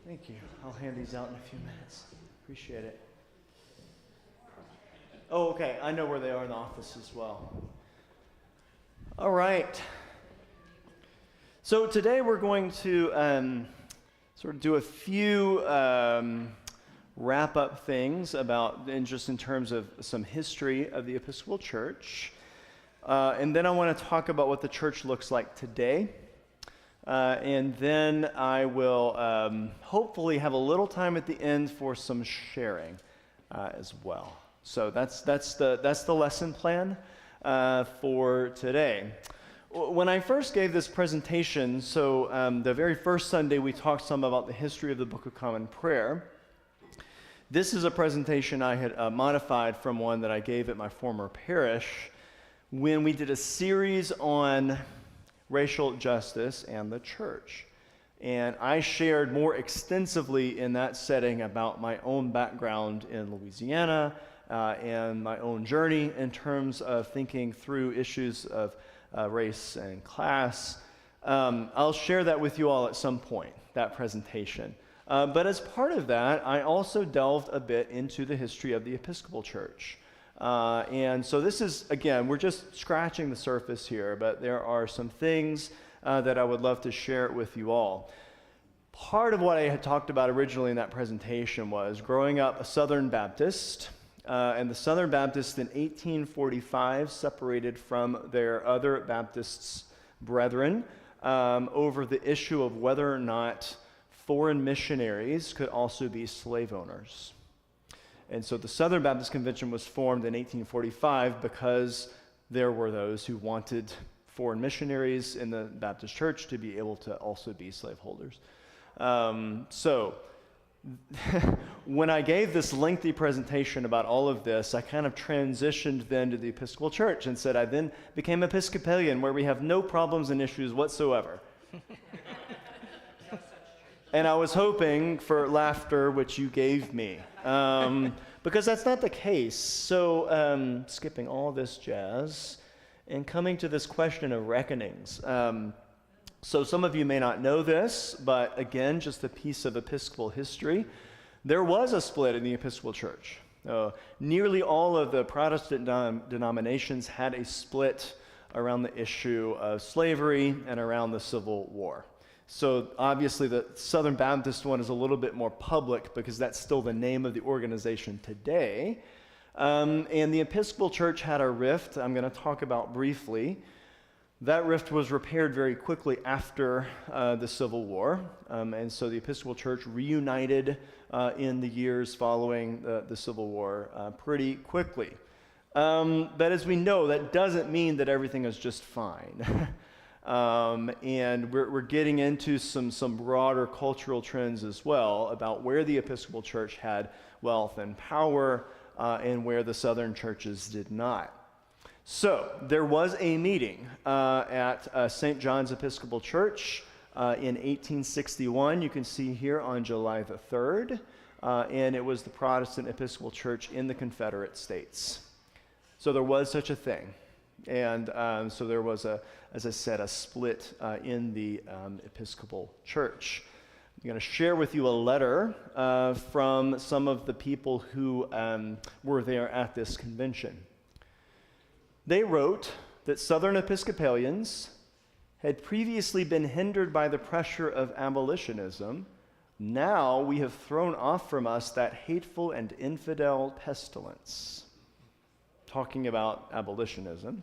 Thank you. I'll hand these out in a few minutes. Appreciate it. Oh, okay. I know where they are in the office as well. All right. So today we're going to sort of do a few wrap-up things just in terms of some history of the Episcopal Church. And then I want to talk about what the church looks like today. And then I will hopefully have a little time at the end for some sharing as well. So that's the lesson plan for today. When I first gave this presentation, the very first Sunday we talked some about the history of the Book of Common Prayer. This is a presentation I had modified from one that I gave at my former parish when we did a series on racial justice and the church. And I shared more extensively in that setting about my own background in Louisiana and my own journey in terms of thinking through issues of race and class. I'll share that with you all at some point, that presentation. But as part of that, I also delved a bit into the history of the Episcopal Church. And so this is, again, we're just scratching the surface here, but there are some things that I would love to share with you all. Part of what I had talked about originally in that presentation was growing up a Southern Baptist, and the Southern Baptists in 1845 separated from their other Baptists brethren over the issue of whether or not foreign missionaries could also be slave owners. And so the Southern Baptist Convention was formed in 1845 because there were those who wanted foreign missionaries in the Baptist Church to be able to also be slaveholders. So when I gave this lengthy presentation about all of this, I kind of transitioned then to the Episcopal Church and said I then became Episcopalian, where we have no problems and issues whatsoever. And I was hoping for laughter, which you gave me, because that's not the case. So skipping all this jazz and coming to this question of reckonings. So some of you may not know this, but again, just a piece of Episcopal history. There was a split in the Episcopal Church. Nearly all of the Protestant denominations had a split around the issue of slavery and around the Civil War. So obviously the Southern Baptist one is a little bit more public because that's still the name of the organization today. And the Episcopal Church had a rift I'm going to talk about briefly. That rift was repaired very quickly after the Civil War. And so the Episcopal Church reunited in the years following the Civil War pretty quickly. But as we know, that doesn't mean that everything is just fine. And we're getting into some broader cultural trends as well about where the Episcopal Church had wealth and power and where the Southern churches did not. So there was a meeting at St. John's Episcopal Church in 1861. You can see here on July the 3rd. And it was the Protestant Episcopal Church in the Confederate States. So there was such a thing. And so there was, as I said, a split in the Episcopal Church. I'm going to share with you a letter from some of the people who were there at this convention. They wrote that Southern Episcopalians had previously been hindered by the pressure of abolitionism. Now we have thrown off from us that hateful and infidel pestilence. Talking about abolitionism.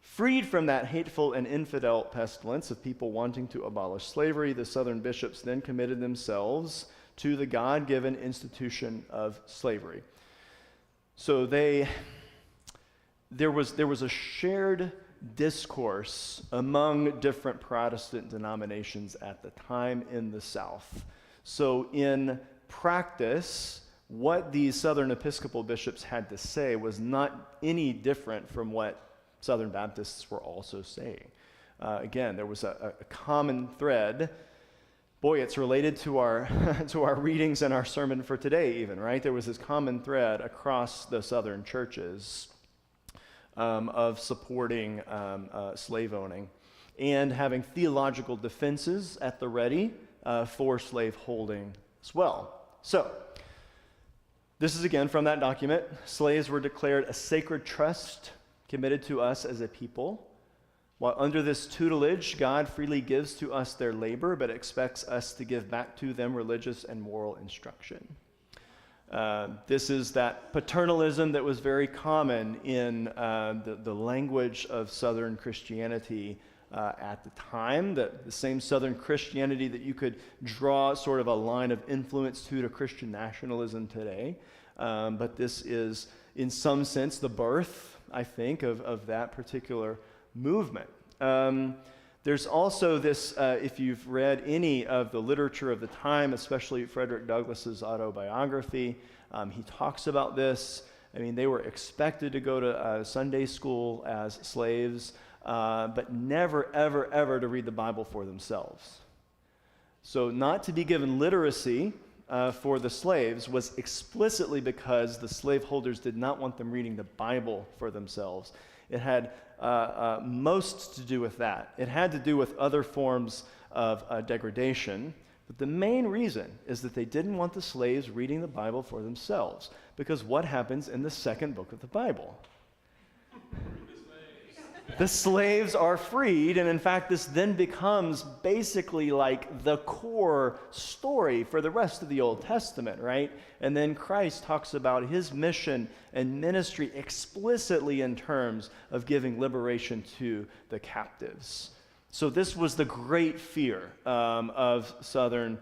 Freed from that hateful and infidel pestilence of people wanting to abolish slavery, the Southern bishops then committed themselves to the God-given institution of slavery. So there was a shared discourse among different Protestant denominations at the time in the South. So in practice, what these Southern Episcopal bishops had to say was not any different from what Southern Baptists were also saying. Again, there was a common thread. Boy, it's related to our to our readings and our sermon for today even, right? There was this common thread across the Southern churches of supporting slave owning and having theological defenses at the ready for slaveholding as well. So, this is again from that document. Slaves were declared a sacred trust committed to us as a people. While under this tutelage, God freely gives to us their labor, but expects us to give back to them religious and moral instruction. This is that paternalism that was very common in the language of Southern Christianity at the time, the same Southern Christianity that you could draw sort of a line of influence to Christian nationalism today. But this is, in some sense, the birth, I think, of that particular movement. There's also this, if you've read any of the literature of the time, especially Frederick Douglass's autobiography, he talks about this. I mean, they were expected to go to Sunday school as slaves, but never, ever, ever to read the Bible for themselves. So not to be given literacy for the slaves was explicitly because the slaveholders did not want them reading the Bible for themselves. It had most to do with that. It had to do with other forms of degradation. But the main reason is that they didn't want the slaves reading the Bible for themselves. Because what happens in the second book of the Bible? The slaves are freed, and in fact, this then becomes basically like the core story for the rest of the Old Testament, right? And then Christ talks about his mission and ministry explicitly in terms of giving liberation to the captives. So this was the great fear of Southern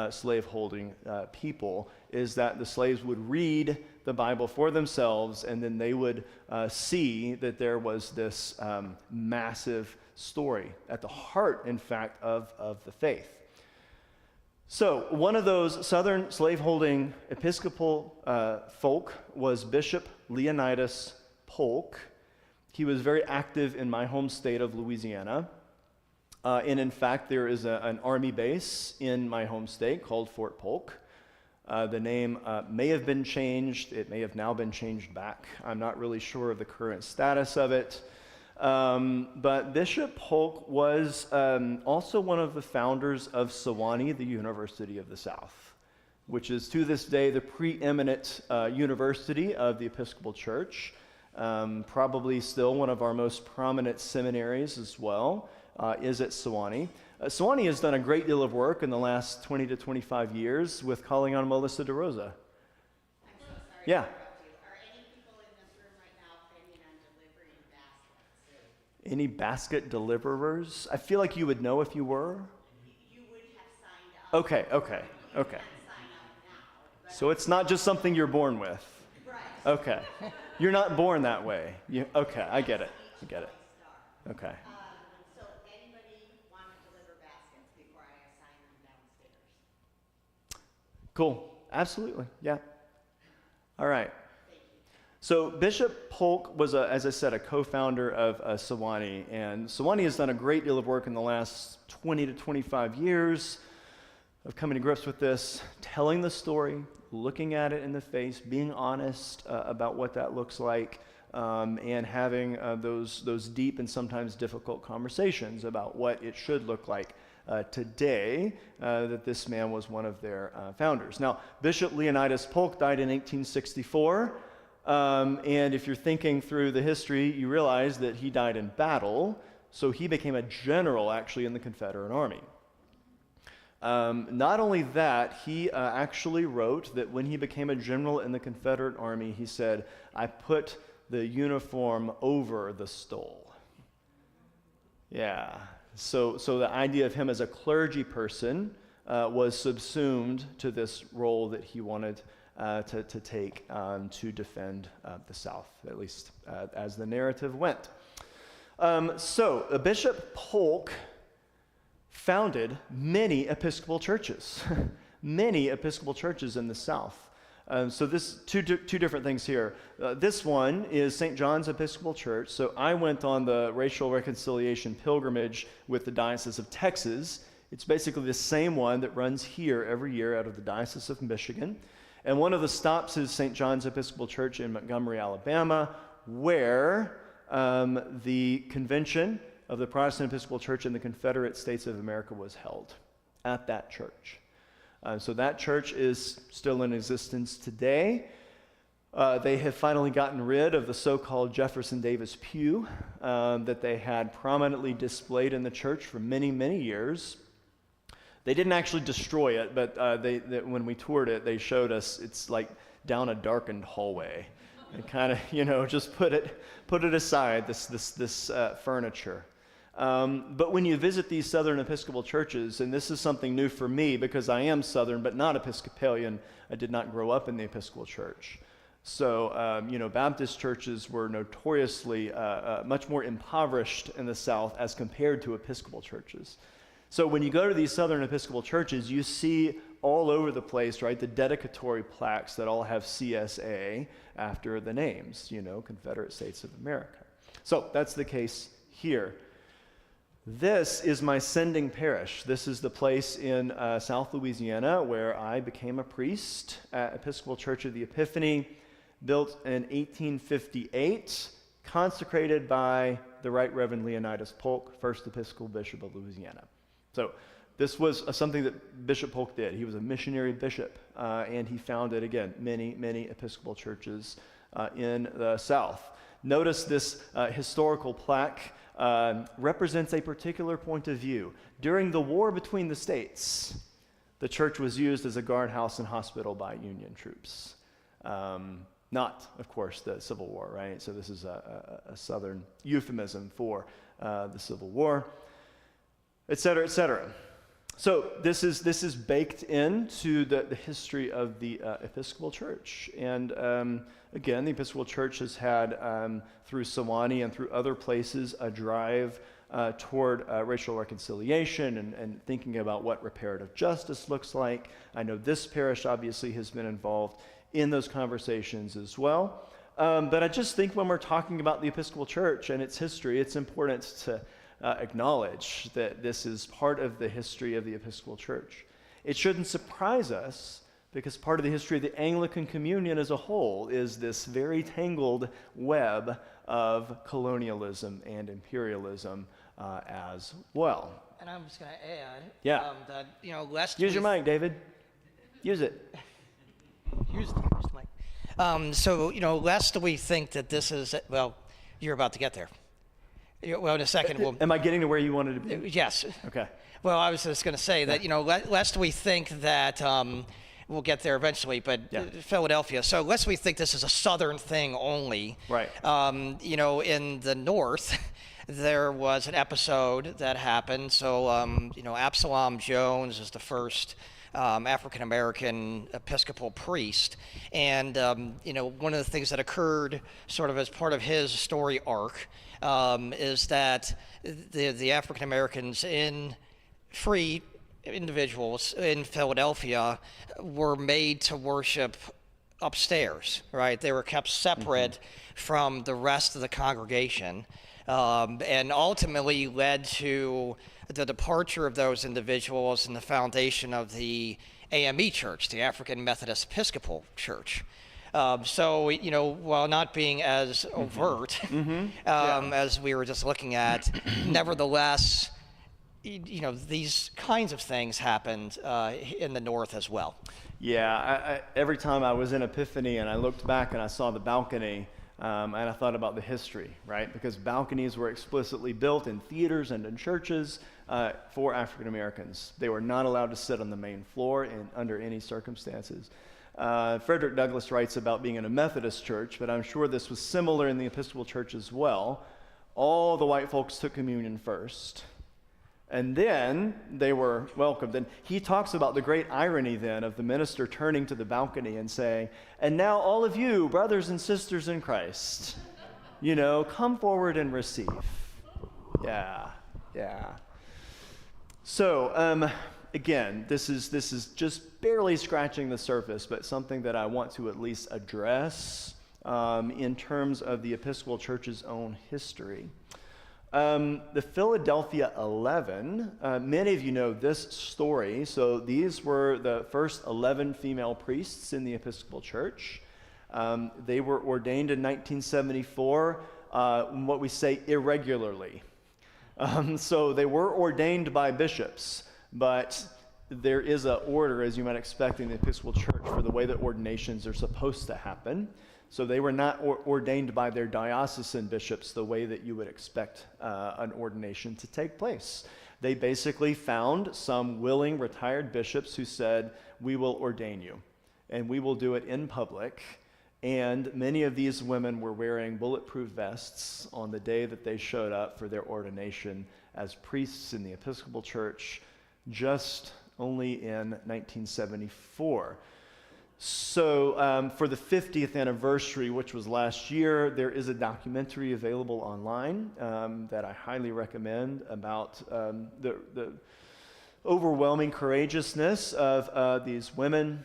slaveholding people, is that the slaves would read the Bible for themselves, and then they would see that there was this massive story at the heart, in fact, of the faith. So one of those Southern slaveholding Episcopal folk was Bishop Leonidas Polk. He was very active in my home state of Louisiana. And in fact, there is an army base in my home state called Fort Polk. The name may have been changed. It may have now been changed back. I'm not really sure of the current status of it. But Bishop Polk was also one of the founders of Sewanee, the University of the South, which is to this day the preeminent university of the Episcopal Church. Probably still one of our most prominent seminaries as well. Is at Sewanee. Sewanee has done a great deal of work in the last 20 to 25 years with calling on Melissa DeRosa. I'm so sorry Yeah. to interrupt you. Are any people in this room right now planning on delivering baskets? Any basket deliverers? I feel like you would know if you were. You would have signed up. Okay. You can't sign up now. But So it's not just something you're born with. right. Okay. You're not born that way. Okay, I get it. Okay. So anybody want to deliver baskets before I assign them downstairs? Cool. Absolutely. Yeah. All right. Thank you. So Bishop Polk was, as I said, a co-founder of Sewanee, and Sewanee has done a great deal of work in the last 20 to 25 years of coming to grips with this, telling the story, looking at it in the face, being honest about what that looks like, and having those deep and sometimes difficult conversations about what it should look like today, that this man was one of their founders. Now, Bishop Leonidas Polk died in 1864, and if you're thinking through the history, you realize that he died in battle, so he became a general actually in the Confederate Army. Not only that, he actually wrote that when he became a general in the Confederate Army, he said, "I put the uniform over the stole." Yeah. So the idea of him as a clergy person was subsumed to this role that he wanted to take to defend the South, at least as the narrative went. So Bishop Polk founded many Episcopal churches, many Episcopal churches in the South. So this two different things here. This one is St. John's Episcopal Church. So I went on the racial reconciliation pilgrimage with the Diocese of Texas. It's basically the same one that runs here every year out of the Diocese of Michigan. And one of the stops is St. John's Episcopal Church in Montgomery, Alabama, where the convention of the Protestant Episcopal Church in the Confederate States of America was held. at that church. So that church is still in existence today. They have finally gotten rid of the so-called Jefferson Davis pew that they had prominently displayed in the church for many, many years. They didn't actually destroy it, but when we toured it, they showed us it's like down a darkened hallway, and kind of just put it aside. This furniture. But when you visit these Southern Episcopal churches, and this is something new for me because I am Southern but not Episcopalian. I did not grow up in the Episcopal Church. So, Baptist churches were notoriously much more impoverished in the South as compared to Episcopal churches. So when you go to these Southern Episcopal churches, you see all over the place, right, the dedicatory plaques that all have CSA after the names, Confederate States of America. So that's the case here. This is my sending parish. This is the place in South Louisiana where I became a priest at Episcopal Church of the Epiphany, built in 1858, consecrated by the Right Reverend Leonidas Polk, first Episcopal Bishop of Louisiana. So this was something that Bishop Polk did. He was a missionary bishop, and he founded, again, many, many Episcopal churches in the South. Notice this historical plaque represents a particular point of view. During the war between the states, the church was used as a guardhouse and hospital by Union troops. Not, of course, the Civil War, right? So this is a Southern euphemism for the Civil War, et cetera, et cetera. So this is baked into the history of the Episcopal Church. And again, the Episcopal Church has had, through Sewanee and through other places, a drive toward racial reconciliation and thinking about what reparative justice looks like. I know this parish obviously has been involved in those conversations as well. But I just think when we're talking about the Episcopal Church and its history, it's important to acknowledge that this is part of the history of the Episcopal Church. It shouldn't surprise us because part of the history of the Anglican Communion as a whole is this very tangled web of colonialism and imperialism as well. And I'm just going to add that, last Use your mic, David. Use it. Use the mic. Lest we think that this is, you're about to get there. Well, in a second, Am I getting to where you wanted to be? Yes. Okay. Well, I was just going to say that, lest we think that we'll get there eventually, but Philadelphia. So lest we think this is a Southern thing only. Right. In the North, there was an episode that happened. So, Absalom Jones is the first African-American Episcopal priest. And, one of the things that occurred sort of as part of his story arc is that the African-Americans in free individuals in Philadelphia were made to worship upstairs, right? They were kept separate from the rest of the congregation, and ultimately led to the departure of those individuals and the foundation of the AME Church, the African Methodist Episcopal Church. While not being as overt as we were just looking at, nevertheless, these kinds of things happened in the North as well. Yeah, every time I was in Epiphany and I looked back and I saw the balcony, and I thought about the history, right? Because balconies were explicitly built in theaters and in churches for African Americans. They were not allowed to sit on the main floor under any circumstances. Frederick Douglass writes about being in a Methodist church, but I'm sure this was similar in the Episcopal Church as well. All the white folks took communion first, and then they were welcomed. And he talks about the great irony then of the minister turning to the balcony and saying, "And now all of you, brothers and sisters in Christ, come forward and receive." Yeah. So, again, this is just barely scratching the surface, but something that I want to at least address in terms of the Episcopal Church's own history. The Philadelphia 11, many of you know this story. So these were the first 11 female priests in the Episcopal Church. They were ordained in 1974, what we say irregularly. So they were ordained by bishops, but there is an order, as you might expect in the Episcopal Church, for the way that ordinations are supposed to happen. So they were not ordained by their diocesan bishops the way that you would expect an ordination to take place. They basically found some willing retired bishops who said, we will ordain you, and we will do it in public. And many of these women were wearing bulletproof vests on the day that they showed up for their ordination as priests in the Episcopal Church, just only in 1974. So for the 50th anniversary, which was last year, there is a documentary available online that I highly recommend about the overwhelming courageousness of these women.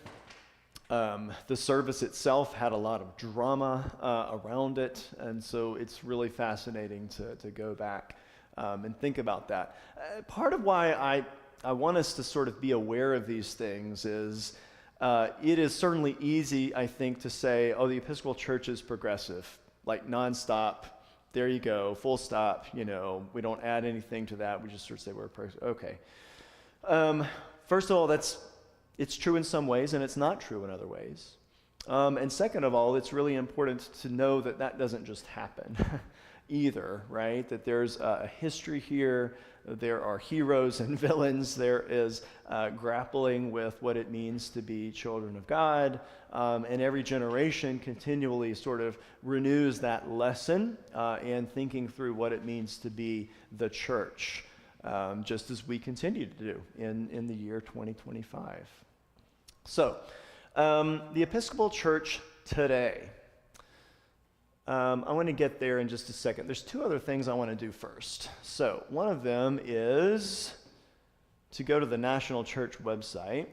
The service itself had a lot of drama around it, and so it's really fascinating to go back and think about that. Part of why I want us to sort of be aware of these things is it is certainly easy, I think, to say, oh, the Episcopal Church is progressive, like nonstop, there you go, full stop, we don't add anything to that, we just sort of say we're okay. First of all, it's true in some ways, and it's not true in other ways. And second of all, it's really important to know that that doesn't just happen either, right? That there's a history here. There are heroes and villains. There is grappling with what it means to be children of God. And every generation continually sort of renews that lesson and thinking through what it means to be the church, just as we continue to do in the year 2025. So, the Episcopal Church today. I want to get there in just a second. There's two other things I want to do first. So one of them is to go to the National Church website.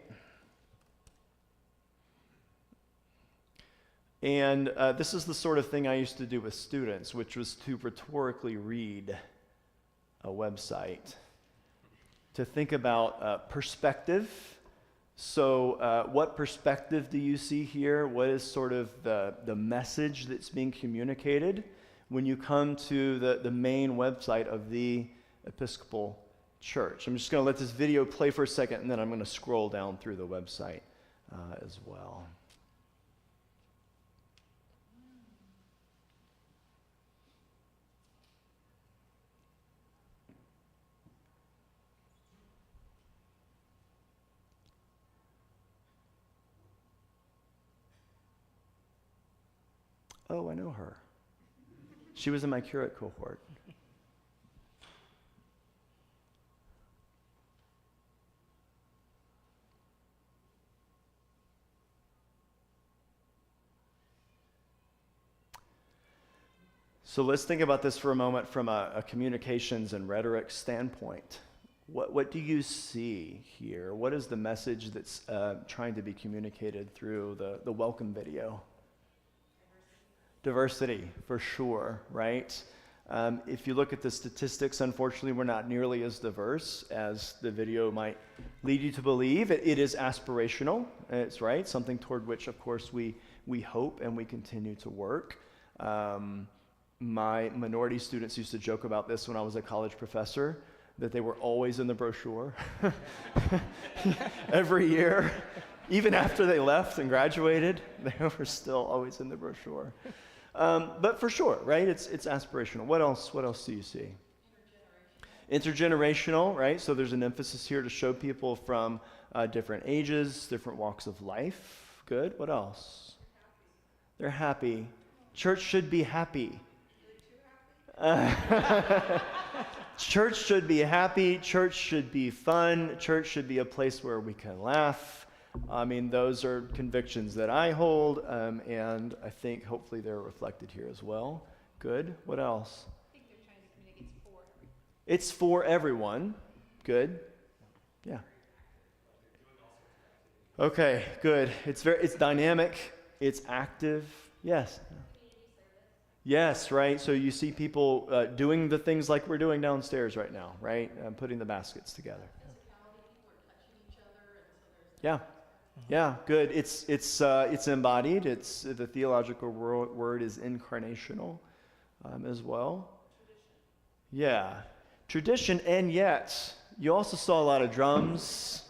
And this is the sort of thing I used to do with students, which was to rhetorically read a website, to think about perspective. So what perspective do you see here? What is sort of the message that's being communicated when you come to the main website of the Episcopal Church? I'm just going to let this video play for a second, and then I'm going to scroll down through the website as well. Oh, I know her. She was in my curate cohort. So let's think about this for a moment from a communications and rhetoric standpoint. What do you see here? What is the message that's trying to be communicated through the welcome video? Diversity, for sure, right? If you look at the statistics, unfortunately, we're not nearly as diverse as the video might lead you to believe. It is aspirational, it's right, something toward which, of course, we hope and we continue to work. My minority students used to joke about this when I was a college professor, that they were always in the brochure every year. Even after they left and graduated, they were still always in the brochure. But for sure, right? It's aspirational. What else do you see? Intergenerational, right? So there's an emphasis here to show people from different ages, different walks of life. Good. What else? They're happy. Church should be happy. Church should be happy. Church should be fun. Church should be a place where we can laugh. I mean, those are convictions that I hold, and I think hopefully they're reflected here as well. Good. What else? I think they're trying to communicate it's for everyone. Good. Yeah. Okay, good. It's dynamic. It's active. Yes. Yes, right. So you see people doing the things like we're doing downstairs right now, right? Putting the baskets together. Yeah. Yeah, good. It's embodied. It's the theological word is incarnational as well. Yeah, tradition, and yet you also saw a lot of drums.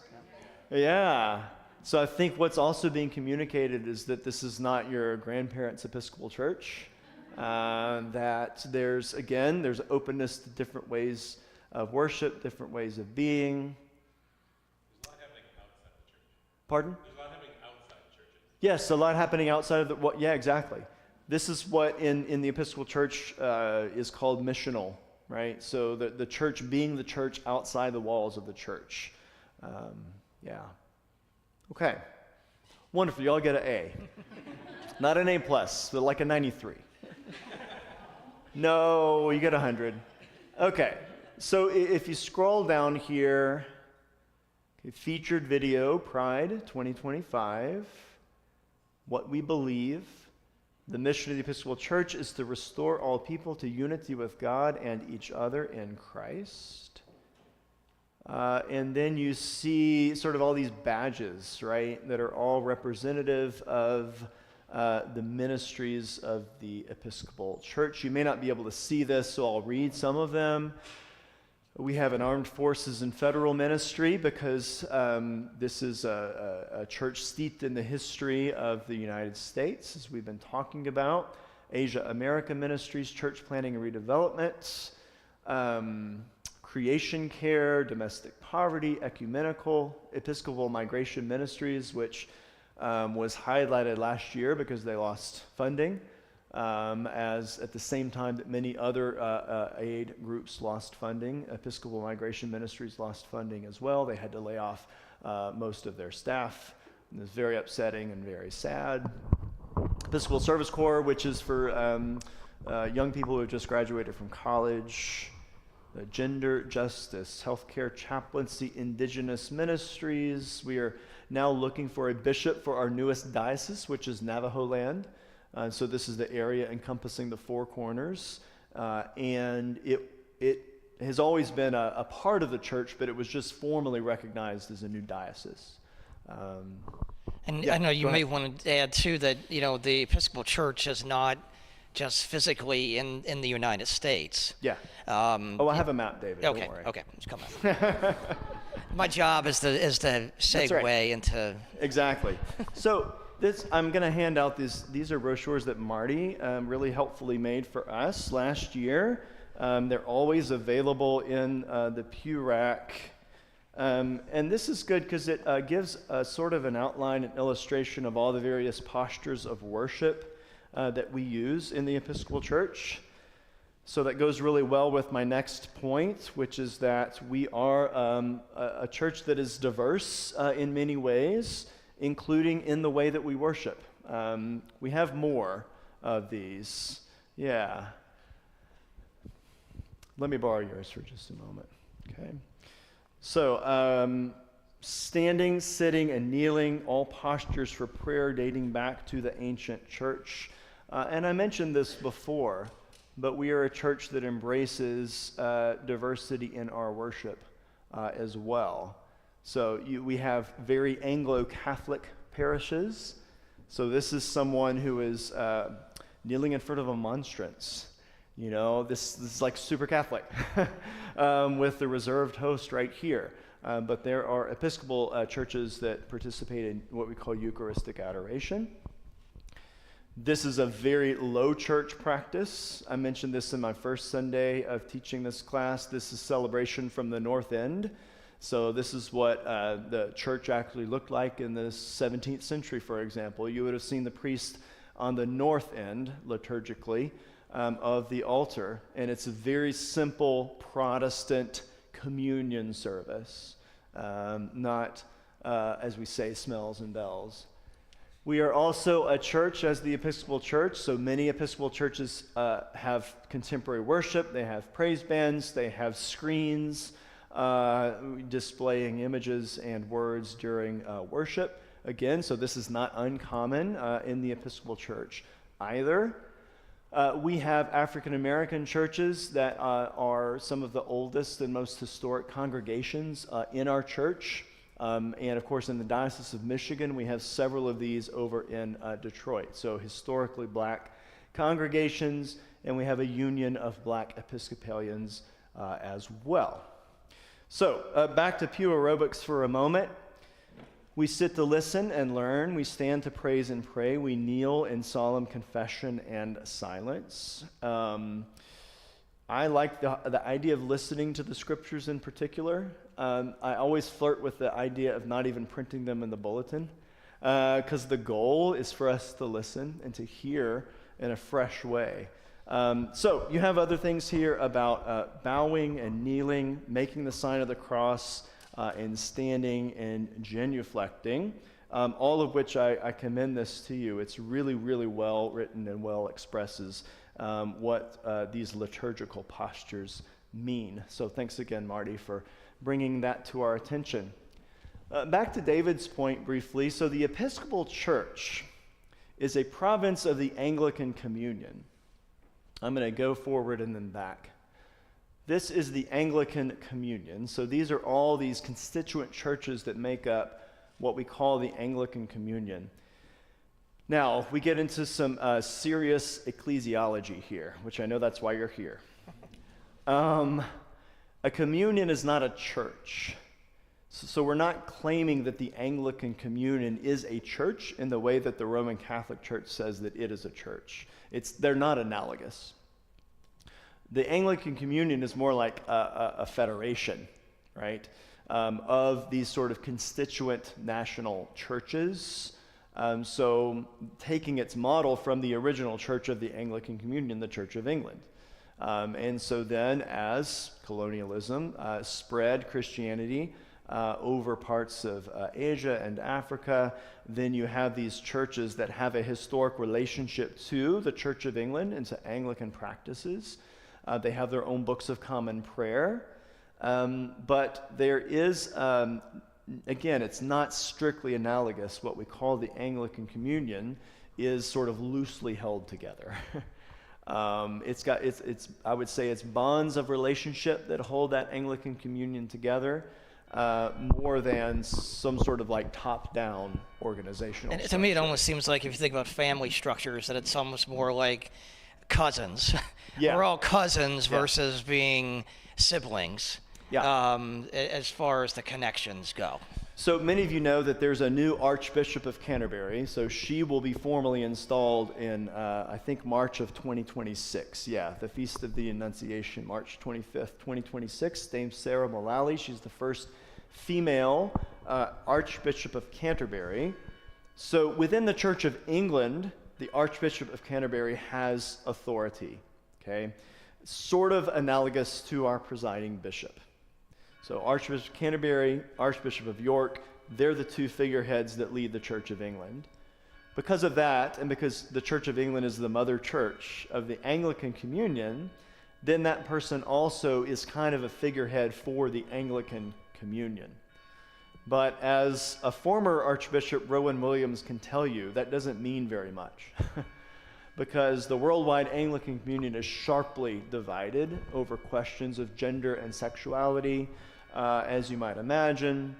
Yeah. So I think what's also being communicated is that this is not your grandparents' Episcopal church. That there's openness to different ways of worship, different ways of being. There's a lot happening outside the church. Pardon? There's a lot happening outside churches. Yes, a lot happening outside of the. Yeah, exactly. This is what in the Episcopal Church is called missional, right? So the church being the church outside the walls of the church. Yeah. Okay. Wonderful. Y'all get an A. Not an A+, but like a 93. No, you get 100. Okay. So if you scroll down here, featured video, Pride 2025, what we believe. The mission of the Episcopal Church is to restore all people to unity with God and each other in Christ. And then you see sort of all these badges, right, that are all representative of the ministries of the Episcopal Church. You may not be able to see this, so I'll read some of them. We have an armed forces and federal ministry because this is a church steeped in the history of the United States, as we've been talking about. Asia America Ministries, church planning and redevelopment, creation care, domestic poverty, ecumenical, Episcopal migration ministries, which was highlighted last year because they lost funding. As at the same time that many other aid groups lost funding, Episcopal Migration Ministries lost funding as well. They had to lay off most of their staff. It was very upsetting and very sad. Episcopal Service Corps, which is for young people who have just graduated from college. Gender justice, healthcare chaplaincy, indigenous ministries. We are now looking for a bishop for our newest diocese, which is Navajo land. So this is the area encompassing the Four Corners, and it has always been a part of the church, but it was just formally recognized as a new diocese. And yeah, I know you go may ahead. want to add too that the Episcopal Church is not just physically in the United States. Yeah. I have a map, David. Okay. Don't worry. Okay. It's coming. My job is to segue right. into. Exactly. So I'm going to hand out these are brochures that Marty really helpfully made for us last year. They're always available in the pew rack. And this is good because it gives a sort of an outline and illustration of all the various postures of worship that we use in the Episcopal Church. So that goes really well with my next point, which is that we are a church that is diverse in many ways, including in the way that we worship. We have more of these. Yeah. Let me borrow yours for just a moment. Okay. So, standing, sitting, and kneeling, all postures for prayer dating back to the ancient church. And I mentioned this before, but we are a church that embraces diversity in our worship as well. So we have very Anglo-Catholic parishes. So this is someone who is kneeling in front of a monstrance. This is like super Catholic with the reserved host right here. But there are Episcopal churches that participate in what we call Eucharistic adoration. This is a very low church practice. I mentioned this in my first Sunday of teaching this class. This is celebration from the North End. So this is what the church actually looked like in the 17th century, for example. You would have seen the priest on the north end, liturgically, of the altar. And it's a very simple Protestant communion service, not, as we say, smells and bells. We are also a church as the Episcopal Church, so many Episcopal churches have contemporary worship, they have praise bands, they have screens displaying images and words during worship. Again, so this is not uncommon in the Episcopal Church either. We have African American churches that are some of the oldest and most historic congregations in our church. And of course, in the Diocese of Michigan, we have several of these over in Detroit. So historically black congregations, and we have a union of black Episcopalians as well. So back to pew aerobics for a moment. We sit to listen and learn. We stand to praise and pray. We kneel in solemn confession and silence. I like the idea of listening to the scriptures in particular. I always flirt with the idea of not even printing them in the bulletin, because the goal is for us to listen and to hear in a fresh way. So you have other things here about bowing and kneeling, making the sign of the cross, and standing and genuflecting, all of which I commend this to you. It's really, really well written and well expresses what these liturgical postures mean. So thanks again, Marty, for bringing that to our attention. Back to David's point briefly. So the Episcopal Church is a province of the Anglican Communion. I'm going to go forward and then back. This is the Anglican Communion. So these are all these constituent churches that make up what we call the Anglican Communion. Now, we get into some serious ecclesiology here, which I know that's why you're here. A communion is not a church. So we're not claiming that the Anglican Communion is a church in the way that the Roman Catholic Church says that it is a church. They're not analogous. The Anglican Communion is more like a federation, right, of these sort of constituent national churches. So taking its model from the original church of the Anglican Communion, the Church of England. And so then as colonialism spread Christianity over parts of Asia and Africa, then you have these churches that have a historic relationship to the Church of England and to Anglican practices. They have their own books of common prayer. But there is, again, it's not strictly analogous. What we call the Anglican Communion is sort of loosely held together. I would say it's bonds of relationship that hold that Anglican Communion together, more than some sort of like top-down organizational And to me, it almost seems like if you think about family structures, that it's almost more like cousins. Yeah. We're all cousins versus being siblings. Yeah. As far as the connections go. So many of you know that there's a new Archbishop of Canterbury. So she will be formally installed in, I think, March of 2026. Yeah, the Feast of the Annunciation, March 25th, 2026. Dame Sarah Mullally. She's the first female Archbishop of Canterbury. So within the Church of England, the Archbishop of Canterbury has authority, okay? Sort of analogous to our presiding bishop. So Archbishop of Canterbury, Archbishop of York, they're the two figureheads that lead the Church of England. Because of that, and because the Church of England is the mother church of the Anglican Communion, then that person also is kind of a figurehead for the Anglican Communion. But as a former Archbishop, Rowan Williams, can tell you, that doesn't mean very much. Because the worldwide Anglican Communion is sharply divided over questions of gender and sexuality, as you might imagine,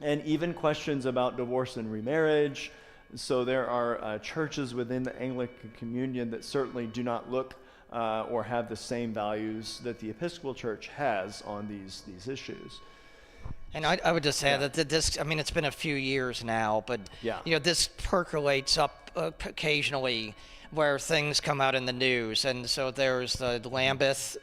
and even questions about divorce and remarriage. So there are churches within the Anglican Communion that certainly do not look or have the same values that the Episcopal Church has on these issues. And I would just add that this, I mean, it's been a few years now, but this percolates up occasionally where things come out in the news. And so there's the Lambeth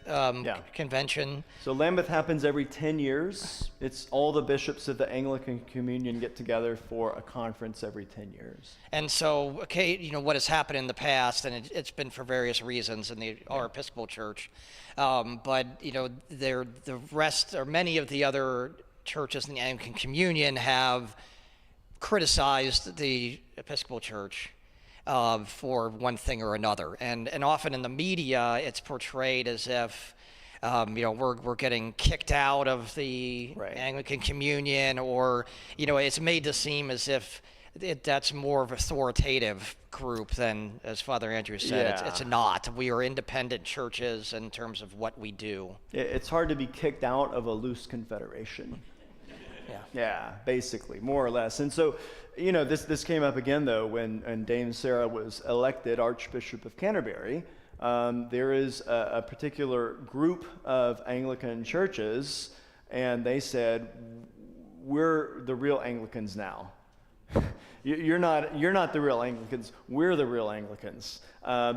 Convention. So Lambeth happens every 10 years. It's all the bishops of the Anglican Communion get together for a conference every 10 years. And so, what has happened in the past, and it's been for various reasons in our Episcopal Church, but, the rest, or many of the other churches in the Anglican Communion have criticized the Episcopal Church for one thing or another, and often in the media it's portrayed as if we're getting kicked out of the Anglican Communion, or it's made to seem as if that's more of an authoritative group than, as Father Andrew said, it's not. We are independent churches in terms of what we do. It's hard to be kicked out of a loose confederation. Yeah, basically, more or less. And so, this came up again, though, when Dame Sarah was elected Archbishop of Canterbury. There is a particular group of Anglican churches, and they said, we're the real Anglicans now. You're not the real Anglicans. We're the real Anglicans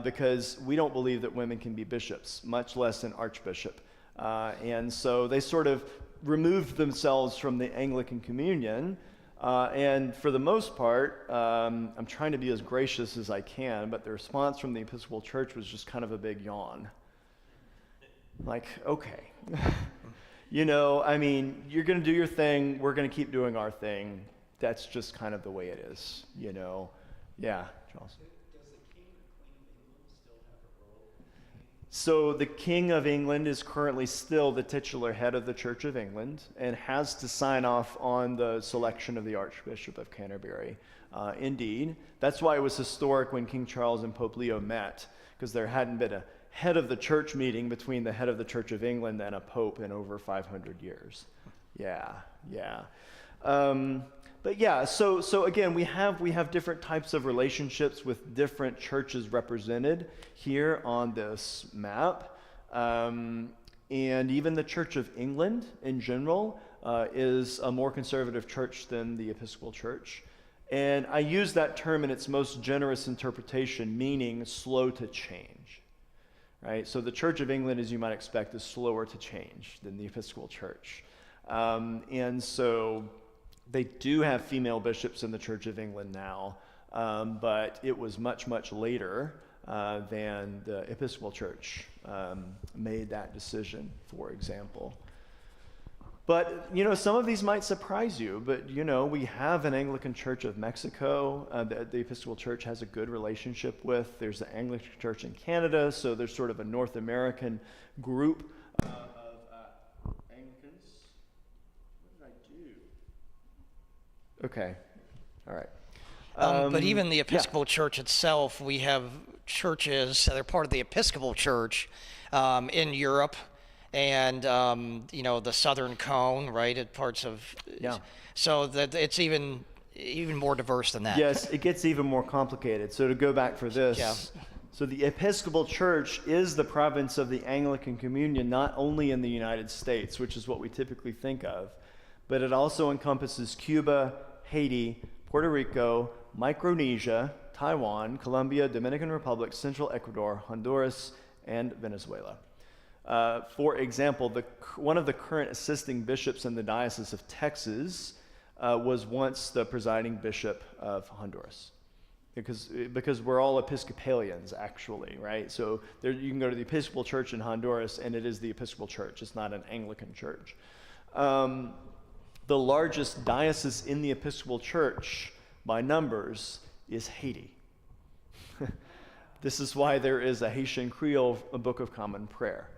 because we don't believe that women can be bishops, much less an archbishop. And so they sort of removed themselves from the Anglican communion. And for the most part, I'm trying to be as gracious as I can, but the response from the Episcopal Church was just kind of a big yawn. Like, okay. You know, I mean, you're going to do your thing. We're going to keep doing our thing. That's just kind of the way it is, you know. Yeah, Charles. So the King of England is currently still the titular head of the Church of England and has to sign off on the selection of the Archbishop of Canterbury. Indeed. That's why it was historic when King Charles and Pope Leo met, because there hadn't been a head of the church meeting between the head of the Church of England and a pope in over 500 years. Yeah. But yeah, so again, we have different types of relationships with different churches represented here on this map. And even the Church of England in general is a more conservative church than the Episcopal Church. And I use that term in its most generous interpretation, meaning slow to change. Right? So the Church of England, as you might expect, is slower to change than the Episcopal Church. And so they do have female bishops in the Church of England now, but it was much, much later than the Episcopal Church made that decision, for example. But, you know, some of these might surprise you, but, you know, we have an Anglican Church of Mexico that the Episcopal Church has a good relationship with. There's the Anglican Church in Canada, so there's sort of a North American group of Anglicans. What did I do? Okay, all right. But even the Episcopal Church itself, we have churches that are part of the Episcopal Church in Europe. And, you know, the Southern Cone, right, at parts of... Yeah. So that it's even more diverse than that. Yes, it gets even more complicated. So to go back for this, Yeah. So the Episcopal Church is the province of the Anglican Communion, not only in the United States, which is what we typically think of, but it also encompasses Cuba, Haiti, Puerto Rico, Micronesia, Taiwan, Colombia, Dominican Republic, Central Ecuador, Honduras, and Venezuela. For example, one of the current assisting bishops in the Diocese of Texas was once the presiding bishop of Honduras, because we're all Episcopalians, actually, right? So you can go to the Episcopal Church in Honduras, and it is the Episcopal Church. It's not an Anglican church. The largest diocese in the Episcopal Church by numbers is Haiti. This is why there is a Haitian Creole Book of Common Prayer.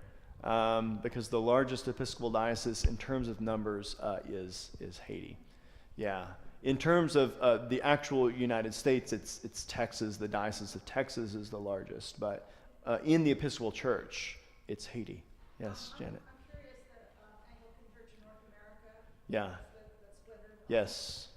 Because the largest Episcopal diocese in terms of numbers is Haiti. Yeah. In terms of the actual United States, it's Texas. The Diocese of Texas is the largest. But in the Episcopal Church, it's Haiti. Yes, Janet. I'm curious, the Anglican Church in North America, Yeah. that's splintered. Yes.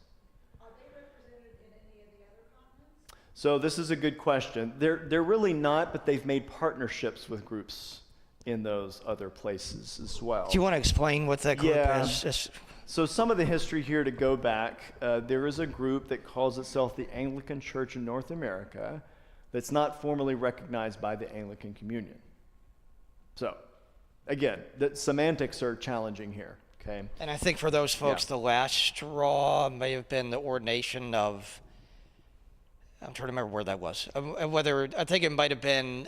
Are they represented in any of the other continents? So this is a good question. They're really not, but they've made partnerships with groups in those other places as well. Do you want to explain what that group Yeah. is? So some of the history here to go back, there is a group that calls itself the Anglican Church in North America that's not formally recognized by the Anglican Communion. So, again, the semantics are challenging here, okay? And I think for those folks, Yeah. the last straw may have been the ordination of... I'm trying to remember where that was. I think it might have been...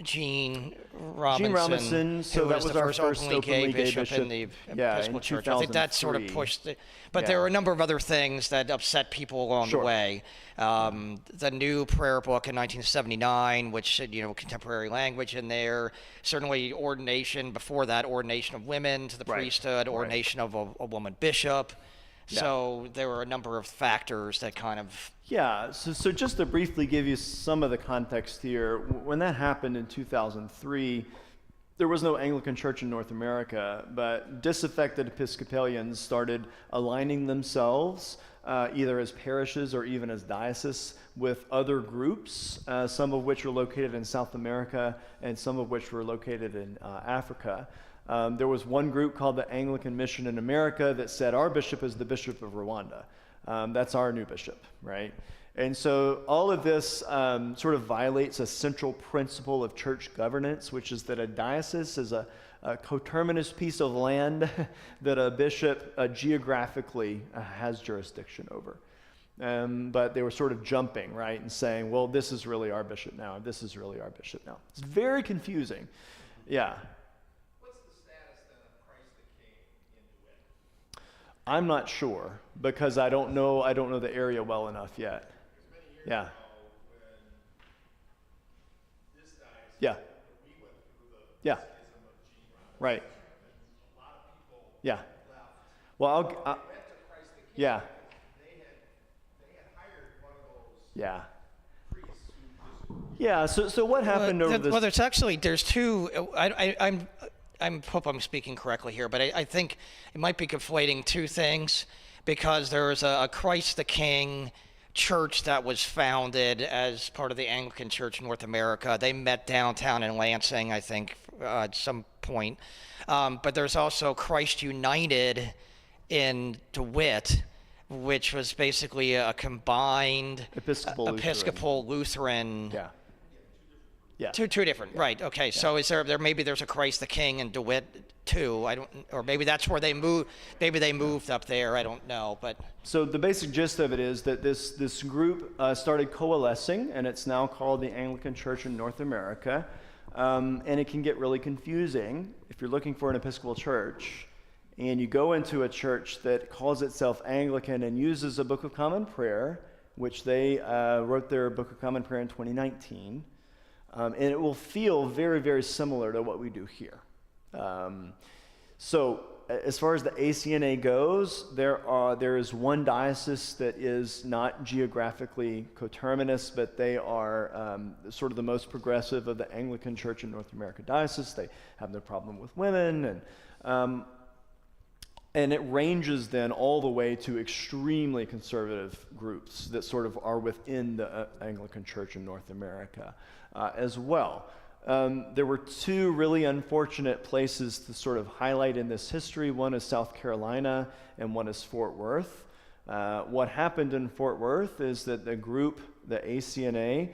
Gene Robinson, so who that was was the our first first openly gay openly gay bishop in the yeah, Episcopal in Church. I think that sort of 2003. pushed it. But Yeah. there were a number of other things that upset people along Sure. the way. The new prayer book in 1979, which said, you know, contemporary language in there. Certainly ordination, before that, ordination of women to the Right. priesthood, Right. ordination of a woman bishop. Yeah. So there were a number of factors that kind of... Yeah, so just to briefly give you some of the context here, when that happened in 2003, there was no Anglican Church in North America, but disaffected Episcopalians started aligning themselves, either as parishes or even as dioceses, with other groups, some of which were located in South America and some of which were located in Africa. There was one group called the Anglican Mission in America that said, our bishop is the Bishop of Rwanda. That's our new bishop, right? And so all of this sort of violates a central principle of church governance, which is that a diocese is a coterminous piece of land that a bishop geographically has jurisdiction over. But they were sort of jumping, right, and saying, well, this is really our bishop now, and this is really our bishop now. It's very confusing. Yeah. What's the status then of Christ the King in DeWitt? I'm not sure, because I don't know the area well enough yet. Because many years Yeah. ago, when this diocese, Yeah. we went through the Yeah. schism of Gene Robinson, Right. a lot of people Yeah. left. Well, They went to Christ the King. yeah. They had hired one of those Yeah. priests who just Yeah. So what happened over this? Well, there's actually there's two. I hope I'm speaking correctly here, but I think it might be conflating two things, because there was a Christ the King church that was founded as part of the Anglican Church in North America. They met downtown in Lansing, I think, at some point. But there's also Christ United in DeWitt, which was basically a combined Episcopal Lutheran. Yeah. Yeah. Two different, right? Okay, so is there maybe there's a Christ the King in DeWitt too? I don't, or maybe that's where they moved. Maybe they moved up there. I don't know, but So the basic gist of it is that this group started coalescing, and it's now called the Anglican Church in North America. And it can get really confusing if you're looking for an Episcopal church, and you go into a church that calls itself Anglican and uses a Book of Common Prayer, which they wrote their Book of Common Prayer in 2019. And it will feel very, very similar to what we do here. So as far as the ACNA goes, there is one diocese that is not geographically coterminous, but they are sort of the most progressive of the Anglican Church in North America diocese. They have no problem with women, and it ranges then all the way to extremely conservative groups that sort of are within the Anglican Church in North America as well. There were two really unfortunate places to sort of highlight in this history. One is South Carolina, and one is Fort Worth. What happened in Fort Worth is that the group, the ACNA,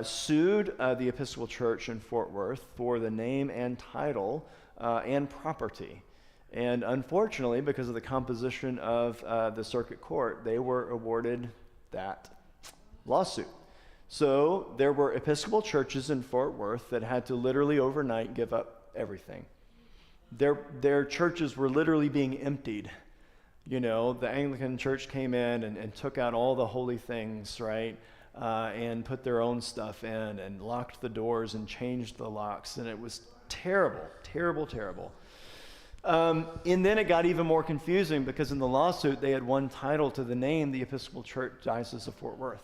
sued the Episcopal Church in Fort Worth for the name and title and property. And unfortunately, because of the composition of the circuit court, they were awarded that lawsuit. So there were Episcopal churches in Fort Worth that had to literally overnight give up everything. Their churches were literally being emptied. You know, the Anglican Church came in and took out all the holy things, right? And put their own stuff in and locked the doors and changed the locks. And it was terrible, terrible, terrible. And then it got even more confusing because in the lawsuit, they had one title to the name, the Episcopal Church Diocese of Fort Worth.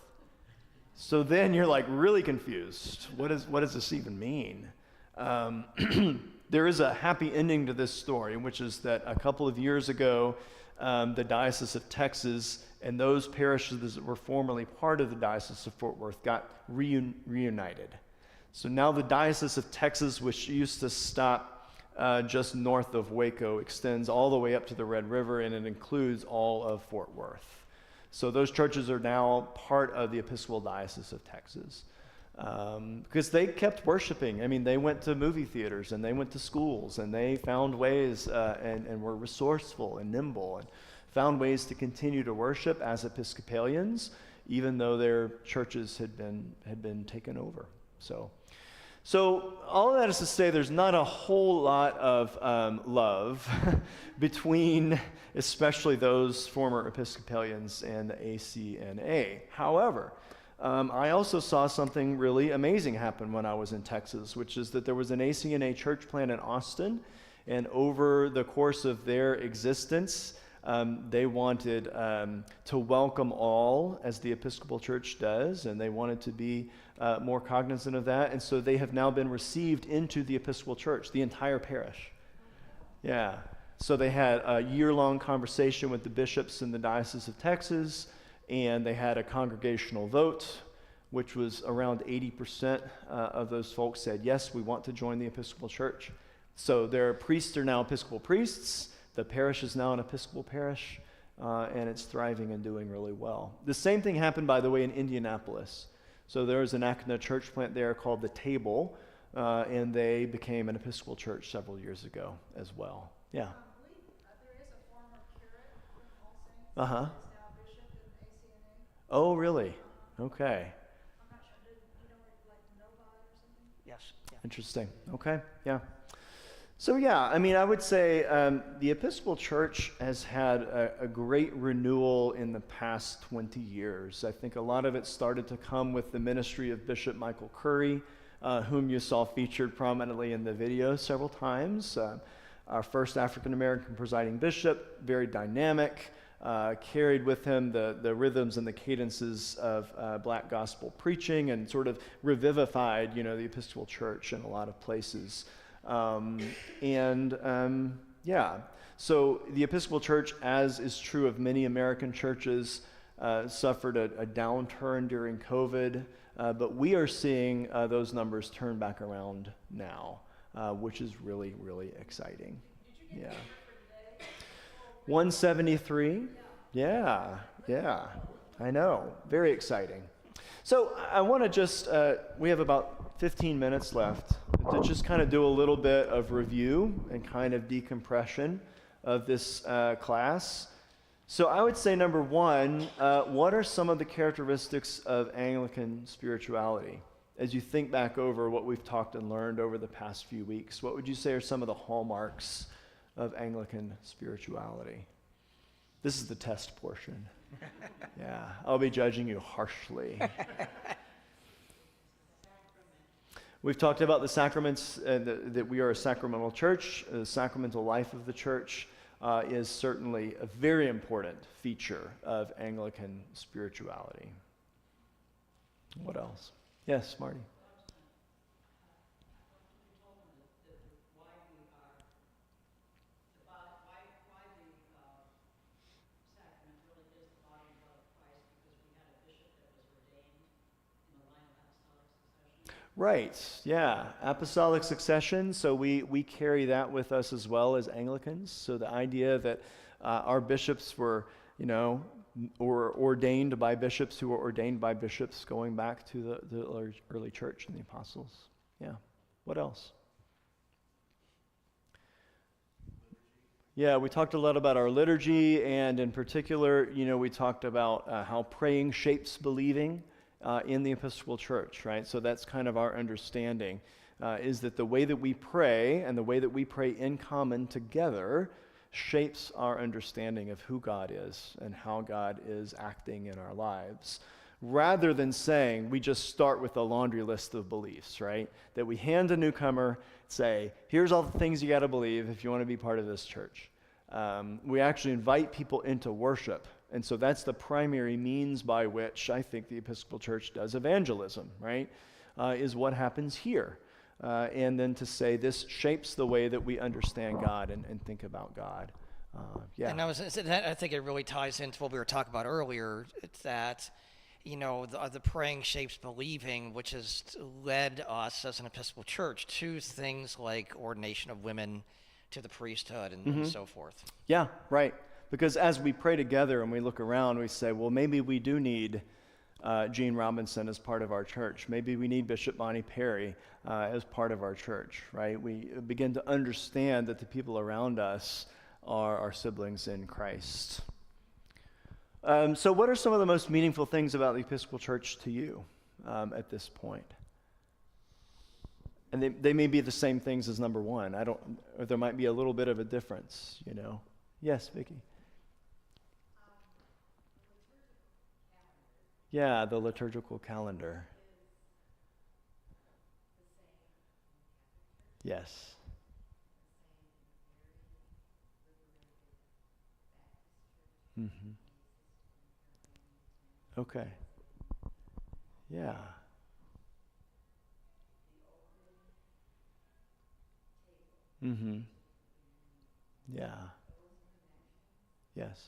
So then you're like really confused. What does this even mean? There is a happy ending to this story, which is that a couple of years ago, the Diocese of Texas and those parishes that were formerly part of the Diocese of Fort Worth got reunited. So now the Diocese of Texas, which used to stop just north of Waco, extends all the way up to the Red River, and it includes all of Fort Worth. So those churches are now part of the Episcopal Diocese of Texas because they kept worshiping. I mean, they went to movie theaters and they went to schools and they found ways and were resourceful and nimble and found ways to continue to worship as Episcopalians, even though their churches had been taken over. So all of that is to say there's not a whole lot of love between especially those former Episcopalians and the ACNA. However, I also saw something really amazing happen when I was in Texas, which is that there was an ACNA church plant in Austin, and over the course of their existence, they wanted to welcome all, as the Episcopal Church does, and they wanted to be more cognizant of that, and so they have now been received into the Episcopal Church, the entire parish. Yeah. So they had a year-long conversation with the bishops in the Diocese of Texas, and they had a congregational vote, which was around 80% of those folks said, yes, we want to join the Episcopal Church. So their priests are now Episcopal priests. The parish is now an Episcopal parish. and it's thriving and doing really well. The same thing happened, by the way, in Indianapolis. So there was an ACNA church plant there called The Table, and they became an Episcopal church several years ago as well. Yeah. I believe there is a former curate from All Saints. Uh-huh. Who is now bishop in ACNA. Oh, really? Okay. I'm not sure, you know, like Nova or something? Yes. Yeah. Interesting. Okay. Yeah. So yeah, I mean, I would say the Episcopal Church has had a great renewal in the past 20 years. I think a lot of it started to come with the ministry of Bishop Michael Curry, whom you saw featured prominently in the video several times. Our first African-American presiding bishop, very dynamic, carried with him the rhythms and the cadences of black gospel preaching and sort of revivified, the Episcopal Church in a lot of places. So the Episcopal Church, as is true of many American churches, suffered a downturn during COVID, but we are seeing those numbers turn back around now, which is really, really exciting. Yeah. 173? Yeah, I know. Very exciting. So I want to just, we have about 15 minutes left to just kind of do a little bit of review and kind of decompression of this class. So I would say, number one, what are some of the characteristics of Anglican spirituality? As you think back over what we've talked and learned over the past few weeks, what would you say are some of the hallmarks of Anglican spirituality? This is the test portion. Yeah, I'll be judging you harshly. We've talked about the sacraments, that we are a sacramental church. The sacramental life of the church is certainly a very important feature of Anglican spirituality. What else? Yes, Marty. Right, yeah, apostolic succession, so we carry that with us as well as Anglicans. So the idea that our bishops were, or ordained by bishops who were ordained by bishops going back to the early church and the apostles. Yeah, what else? Yeah, we talked a lot about our liturgy, and in particular, we talked about how praying shapes believing. In the Episcopal Church, right? So that's kind of our understanding, is that the way that we pray and the way that we pray in common together shapes our understanding of who God is and how God is acting in our lives. Rather than saying we just start with a laundry list of beliefs, right? That we hand a newcomer, say, here's all the things you got to believe if you want to be part of this church. We actually invite people into worship. And so that's the primary means by which I think the Episcopal Church does evangelism, right? Is what happens here. And then to say this shapes the way that we understand God and think about God. Yeah. And I think it really ties into what we were talking about earlier. It's that, the praying shapes believing, which has led us as an Episcopal Church to things like ordination of women to the priesthood and so forth. Yeah, right. Because as we pray together and we look around, we say, well, maybe we do need Gene Robinson as part of our church. Maybe we need Bishop Bonnie Perry as part of our church, right? We begin to understand that the people around us are our siblings in Christ. So what are some of the most meaningful things about the Episcopal Church to you at this point? And they may be the same things as number one. Or there might be a little bit of a difference, Yes, Vicki. Yeah, the liturgical calendar. Yes. Mm-hmm. Okay. Yeah. Mm-hmm. Yeah. Yes.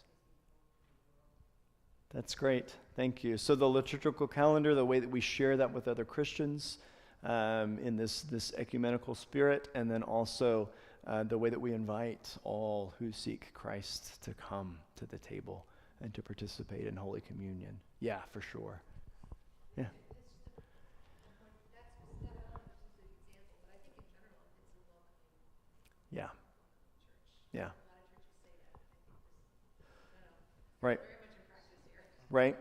That's great. Thank you. So the liturgical calendar, the way that we share that with other Christians in this ecumenical spirit, and then also the way that we invite all who seek Christ to come to the table and to participate in Holy Communion. Yeah, for sure. Yeah. Yeah. Yeah. Right. Right.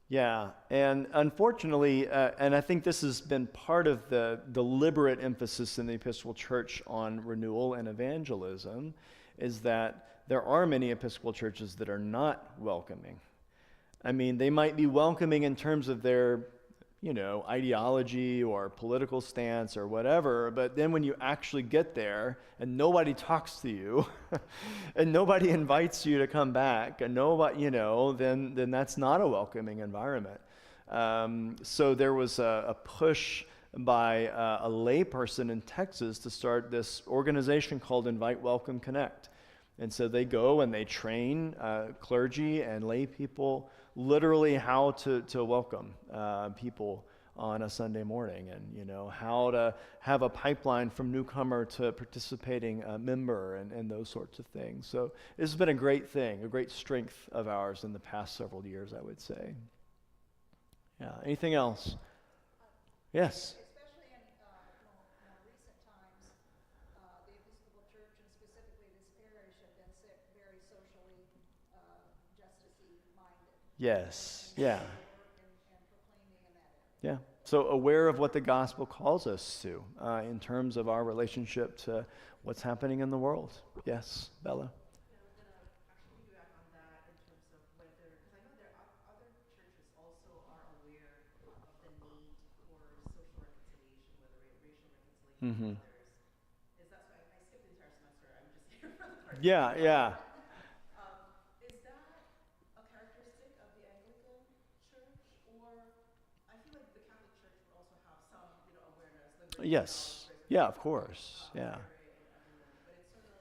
Yeah. And unfortunately, and I think this has been part of the deliberate emphasis in the Episcopal Church on renewal and evangelism, is that there are many Episcopal churches that are not welcoming. I mean, they might be welcoming in terms of their, ideology or political stance or whatever, but then when you actually get there and nobody talks to you and nobody invites you to come back and nobody, then that's not a welcoming environment. So there was a push by a layperson in Texas to start this organization called Invite, Welcome, Connect. And so they go and they train clergy and lay people literally how to welcome people on a Sunday morning, and how to have a pipeline from newcomer to participating member and those sorts of things. So this has been a great thing, a great strength of ours in the past several years, I would say. Yeah. Anything else? Yes. Especially in more recent times, the Episcopal Church and specifically this parish have been very socially justice-y minded. Yes. Yeah. And proclaiming in that area. Yeah. So aware of what the gospel calls us to in terms of our relationship to what's happening in the world. Yes, Bella. Actually piggyback on that in terms of whether, because I know there are other churches also are aware of the need for social reconciliation, whether racial reconciliation with others. Is that so? I skipped the entire semester. I'm just here for the part. Yeah, yeah. Is that a characteristic of the Anglican Church, or I feel like the Catholic Church would also have some, awareness. The Yes. Yeah, of course. Yeah. But it's sort of,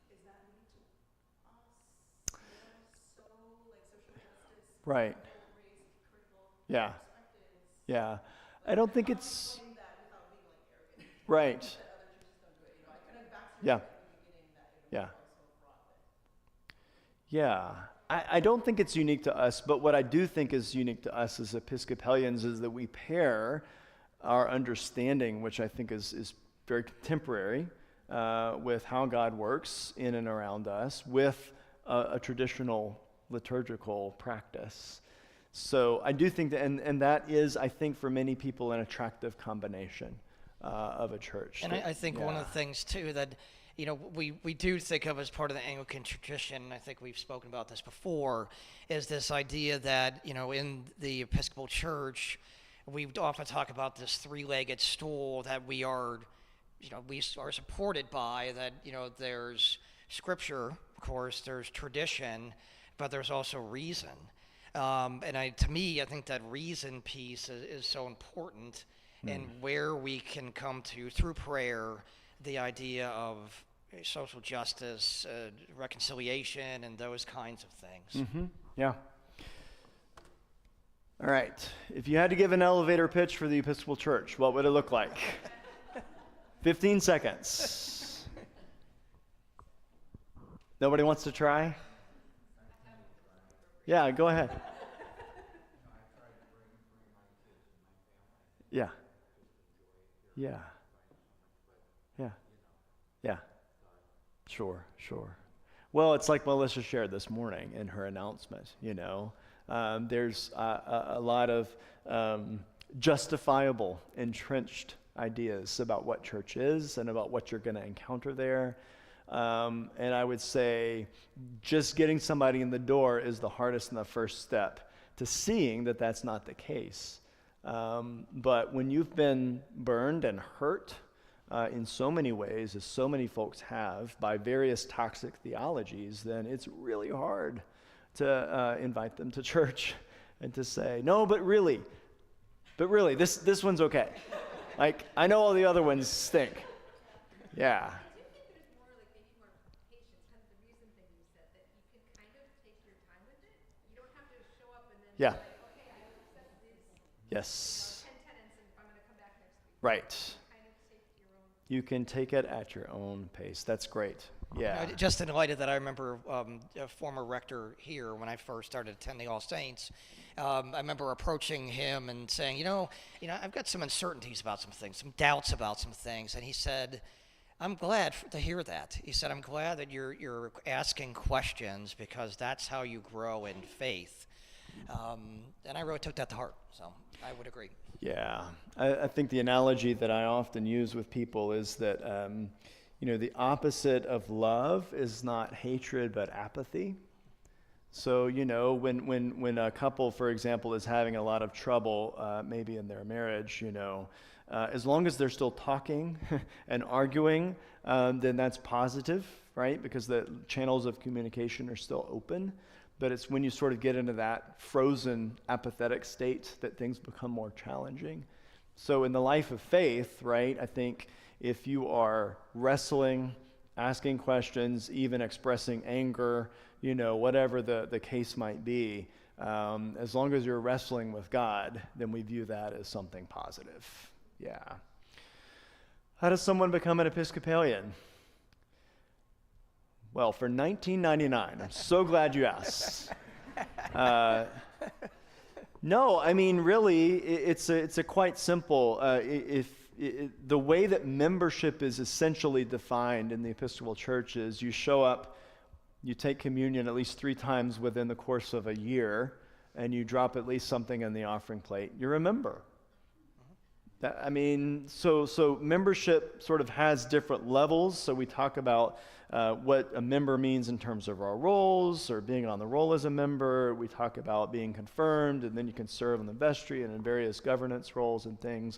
is that unique to us? So, like social justice, Right. raise critical Yeah. perspectives. Yeah. I don't think it's Saying that without being like arrogant. right. That other churches don't do it. I kind of back to Yeah. at the beginning that it was Yeah. also fraught with. Yeah. I don't think it's unique to us, but what I do think is unique to us as Episcopalians is that we pair our understanding, which I think is very contemporary, with how God works in and around us, with a traditional liturgical practice. So I do think that, and that is, I think, for many people, an attractive combination of a church. And I think one of Yeah. the things, too, that we do think of as part of the Anglican tradition, and I think we've spoken about this before, is this idea that, in the Episcopal Church, we often talk about this three-legged stool that we are supported by, that, there's Scripture, of course, there's tradition, but there's also reason. And to me, I think that reason piece is so important, and where we can come to, through prayer, the idea of social justice, reconciliation, and those kinds of things. Yeah. All right. If you had to give an elevator pitch for the Episcopal Church, what would it look like? 15 seconds. Nobody wants to try? Yeah, go ahead. Yeah. Yeah. Yeah. Yeah. Sure. Well, it's like Melissa shared this morning in her announcement, There's a lot of justifiable, entrenched ideas about what church is and about what you're going to encounter there. And I would say just getting somebody in the door is the hardest and the first step to seeing that that's not the case. But when you've been burned and hurt in so many ways, as so many folks have, by various toxic theologies, then it's really hard to invite them to church and to say, no, but really, this one's okay. Like, I know all the other ones stink. Yeah. I do think there's more, maybe more patience, kind of the reason thing you said, that you can kind of take your time with it. You don't have to show up and then Yeah. be like, okay, I accept these Yes. 10 tenets and I'm going to come back next week. Right. Kind of take your own You can take it at your own pace. That's great. Yeah. Just in light of that, I remember a former rector here when I first started attending All Saints. I remember approaching him and saying, I've got some uncertainties about some things, some doubts about some things. And he said, I'm glad to hear that. He said, I'm glad that you're asking questions because that's how you grow in faith. And I really took that to heart, so I would agree. Yeah. I think the analogy that I often use with people is that, the opposite of love is not hatred, but apathy. So, when a couple, for example, is having a lot of trouble, maybe in their marriage, as long as they're still talking and arguing, then that's positive, right? Because the channels of communication are still open. But it's when you sort of get into that frozen, apathetic state that things become more challenging. So in the life of faith, right, I think if you are wrestling, asking questions, even expressing anger, whatever the case might be, as long as you're wrestling with God, then we view that as something positive. Yeah. How does someone become an Episcopalian? Well, for $19.99, I'm so glad you asked. No, I mean, really, it's a quite simple. The way that membership is essentially defined in the Episcopal Church is you show up, you take communion at least 3 times within the course of a year, and you drop at least something in the offering plate. You're a member. So membership sort of has different levels. So we talk about what a member means in terms of our roles or being on the roll as a member. We talk about being confirmed, and then you can serve in the vestry and in various governance roles and things.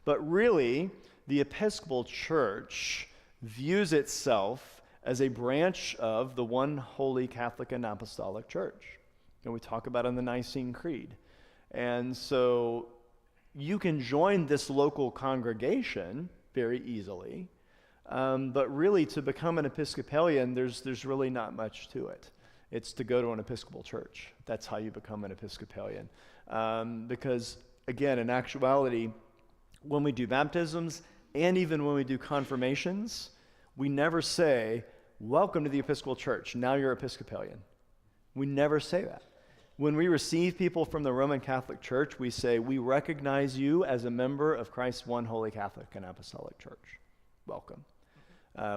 But really, the Episcopal Church views itself as a branch of the one holy Catholic and Apostolic Church. And we talk about it in the Nicene Creed. And so you can join this local congregation very easily, but really to become an Episcopalian, there's really not much to it. It's to go to an Episcopal church. That's how you become an Episcopalian. Because, again, in actuality, when we do baptisms and even when we do confirmations, we never say, welcome to the Episcopal Church, now you're Episcopalian. We never say that. When we receive people from the Roman Catholic Church, we say, we recognize you as a member of Christ's one holy Catholic and Apostolic Church. Welcome.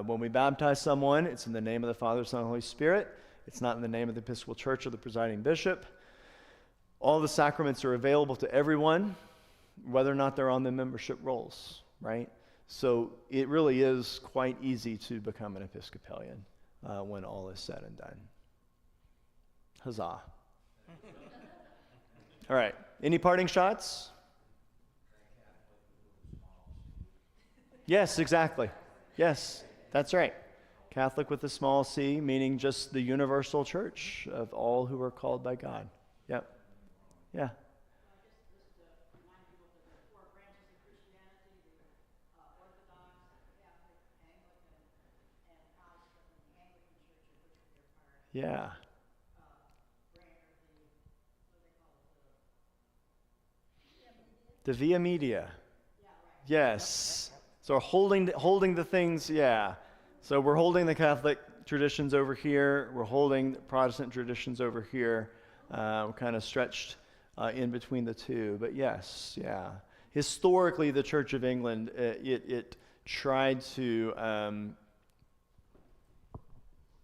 When we baptize someone, it's in the name of the Father, Son, and Holy Spirit. It's not in the name of the Episcopal Church or the presiding bishop. All the sacraments are available to everyone, whether or not they're on the membership rolls, right? So it really is quite easy to become an Episcopalian when all is said and done. Huzzah. All right. Any parting shots? Yes, exactly. Yes, that's right. Catholic with a small c, meaning just the universal church of all who are called by God. Yep. Yeah. Yeah. The Via Media. Yes. So holding the things, yeah. So we're holding the Catholic traditions over here. We're holding the Protestant traditions over here. We're kind of stretched in between the two. But yes, yeah. Historically, the Church of England, it tried to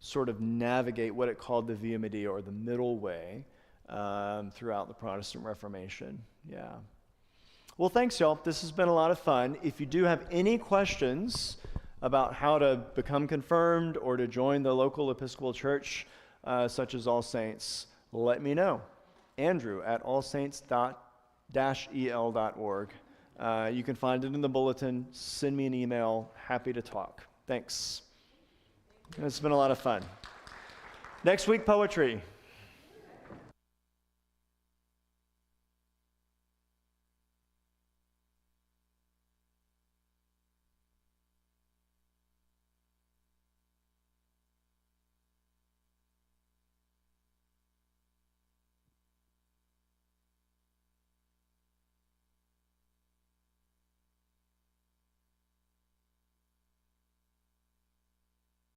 sort of navigate what it called the Via Media, or the middle way, throughout the Protestant Reformation. Yeah. Well, thanks, y'all. This has been a lot of fun. If you do have any questions about how to become confirmed or to join the local Episcopal church, such as All Saints, let me know. Andrew at allsaints.el.org. You can find it in the bulletin. Send me an email. Happy to talk. Thanks. It's been a lot of fun. Next week, poetry.